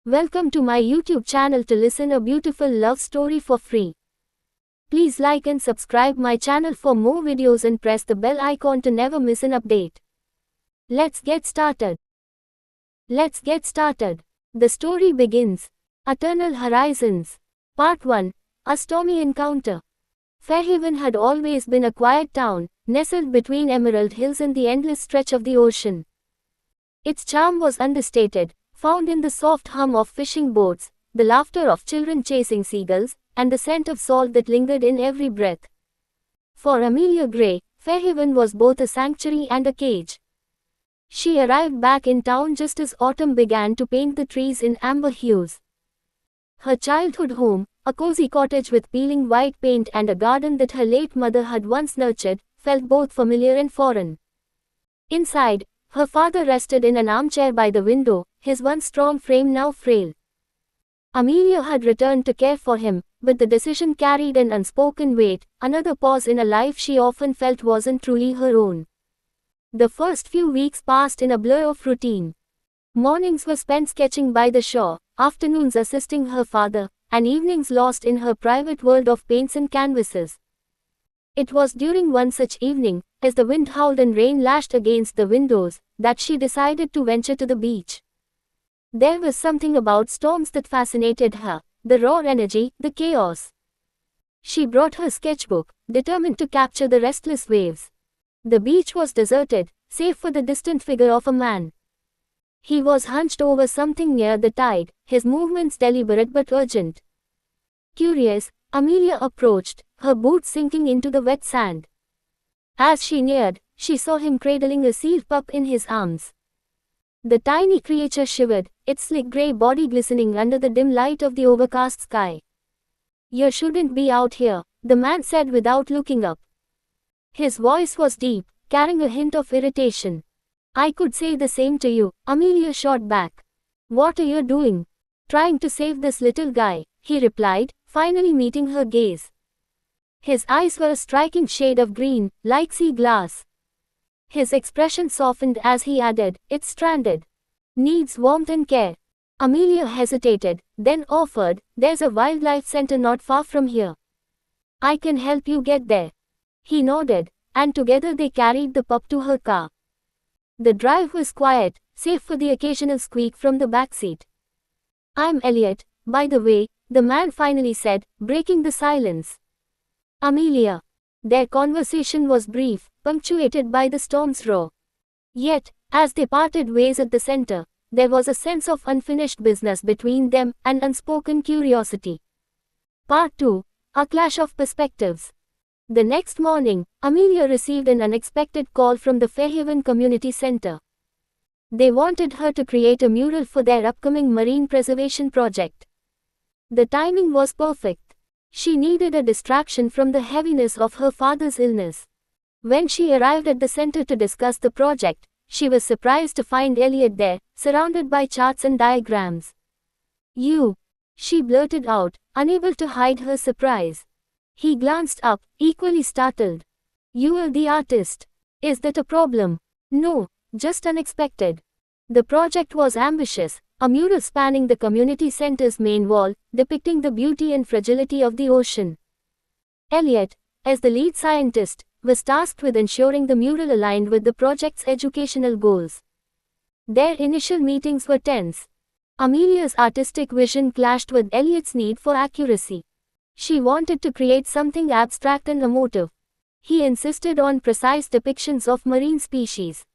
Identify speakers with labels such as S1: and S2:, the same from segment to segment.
S1: Welcome to my YouTube channel to listen a beautiful love story for free. Please like and subscribe my channel for more videos and press the bell icon to never miss an update. Let's get started. The story begins. Eternal Horizons. Part 1. A Stormy Encounter. Fairhaven had always been a quiet town, nestled between emerald hills and the endless stretch of the ocean. Its charm was understated, found in the soft hum of fishing boats, the laughter of children chasing seagulls, and the scent of salt that lingered in every breath. For Amelia Gray, Fairhaven was both a sanctuary and a cage. She arrived back in town just as autumn began to paint the trees in amber hues. Her childhood home, a cozy cottage with peeling white paint and a garden that her late mother had once nurtured, felt both familiar and foreign. Inside, her father rested in an armchair by the window, his once strong frame now frail. Amelia had returned to care for him, but the decision carried an unspoken weight, another pause in a life she often felt wasn't truly her own. The first few weeks passed in a blur of routine. Mornings were spent sketching by the shore, afternoons assisting her father, and evenings lost in her private world of paints and canvases. It was during one such evening, as the wind howled and rain lashed against the windows, that she decided to venture to the beach. There was something about storms that fascinated her, the raw energy, the chaos. She brought her sketchbook, determined to capture the restless waves. The beach was deserted, save for the distant figure of a man. He was hunched over something near the tide, his movements deliberate but urgent. Curious, Amelia approached, her boots sinking into the wet sand. As she neared, she saw him cradling a seal pup in his arms. The tiny creature shivered, its slick grey body glistening under the dim light of the overcast sky. "You shouldn't be out here," the man said without looking up. His voice was deep, carrying a hint of irritation. "I could say the same to you," Amelia shot back. "What are you doing?" "Trying to save this little guy," he replied, finally meeting her gaze. His eyes were a striking shade of green, like sea glass. His expression softened as he added, "It's stranded. Needs warmth and care." Amelia hesitated, then offered, "There's a wildlife center not far from here. I can help you get there." He nodded, and together they carried the pup to her car. The drive was quiet, save for the occasional squeak from the backseat. "I'm Elliot, by the way," the man finally said, breaking the silence. "Amelia." Their conversation was brief, punctuated by the storm's roar. Yet, as they parted ways at the center, there was a sense of unfinished business between them, and unspoken curiosity. Part 2. A Clash of Perspectives. The next morning, Amelia received an unexpected call from the Fairhaven Community Center. They wanted her to create a mural for their upcoming marine preservation project. The timing was perfect. She needed a distraction from the heaviness of her father's illness. When she arrived at the center to discuss the project, she was surprised to find Elliot there, surrounded by charts and diagrams. "You," she blurted out, unable to hide her surprise. He glanced up, equally startled. "You are the artist. Is that a problem?" "No, just unexpected." The project was ambitious, a mural spanning the community center's main wall, depicting the beauty and fragility of the ocean. Elliot, as the lead scientist, was tasked with ensuring the mural aligned with the project's educational goals. Their initial meetings were tense. Amelia's artistic vision clashed with Elliot's need for accuracy. She wanted to create something abstract and emotive. He insisted on precise depictions of marine species.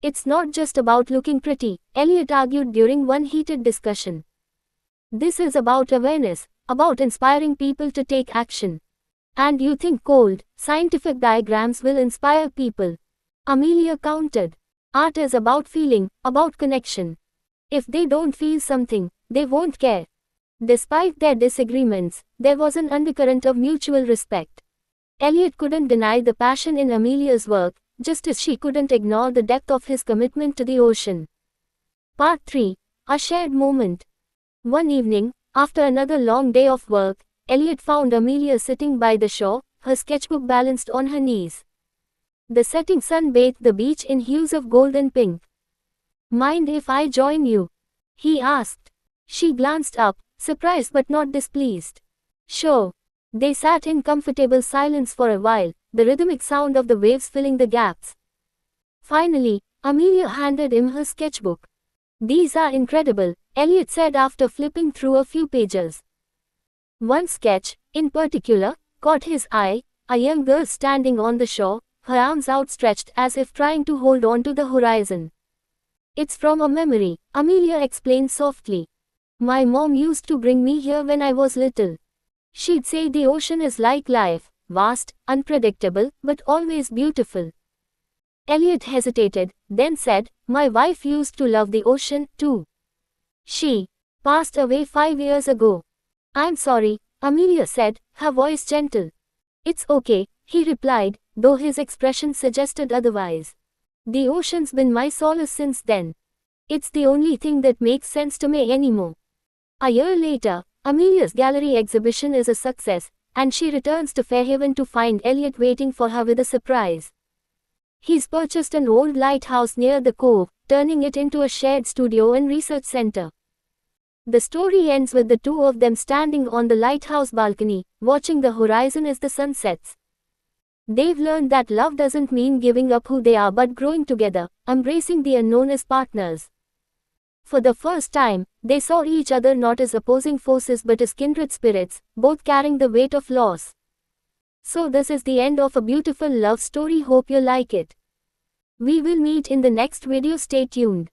S1: "It's not just about looking pretty," Elliot argued during one heated discussion. "This is about awareness, about inspiring people to take action." "And you think cold, scientific diagrams will inspire people?" Amelia countered. "Art is about feeling, about connection. If they don't feel something, they won't care." Despite their disagreements, there was an undercurrent of mutual respect. Elliot couldn't deny the passion in Amelia's work, just as she couldn't ignore the depth of his commitment to the ocean. Part 3. A Shared Moment. One evening, after another long day of work, Elliot found Amelia sitting by the shore, her sketchbook balanced on her knees. The setting sun bathed the beach in hues of gold and pink. "Mind if I join you?" he asked. She glanced up, surprised but not displeased. Sure. They sat in comfortable silence for a while, the rhythmic sound of the waves filling the gaps. Finally, Amelia handed him her sketchbook. These are incredible, Elliot said after flipping through a few pages. One sketch, in particular, caught his eye, a young girl standing on the shore, her arms outstretched as if trying to hold on to the horizon. It's from a memory, Amelia explained softly. My mom used to bring me here when I was little. She'd say the ocean is like life, vast, unpredictable, but always beautiful. Elliot hesitated, then said, my wife used to love the ocean, too. She passed away 5 years ago. I'm sorry, Amelia said, her voice gentle. It's okay, he replied, though his expression suggested otherwise. The ocean's been my solace since then. It's the only thing that makes sense to me anymore. A year later, Amelia's gallery exhibition is a success, and she returns to Fairhaven to find Elliot waiting for her with a surprise. He's purchased an old lighthouse near the cove, turning it into a shared studio and research center. The story ends with the two of them standing on the lighthouse balcony, watching the horizon as the sun sets. They've learned that love doesn't mean giving up who they are but growing together, embracing the unknown as partners. For the first time, they saw each other not as opposing forces but as kindred spirits, both carrying the weight of loss. So this is the end of a beautiful love story. Hope you like it. We will meet in the next video. Stay tuned.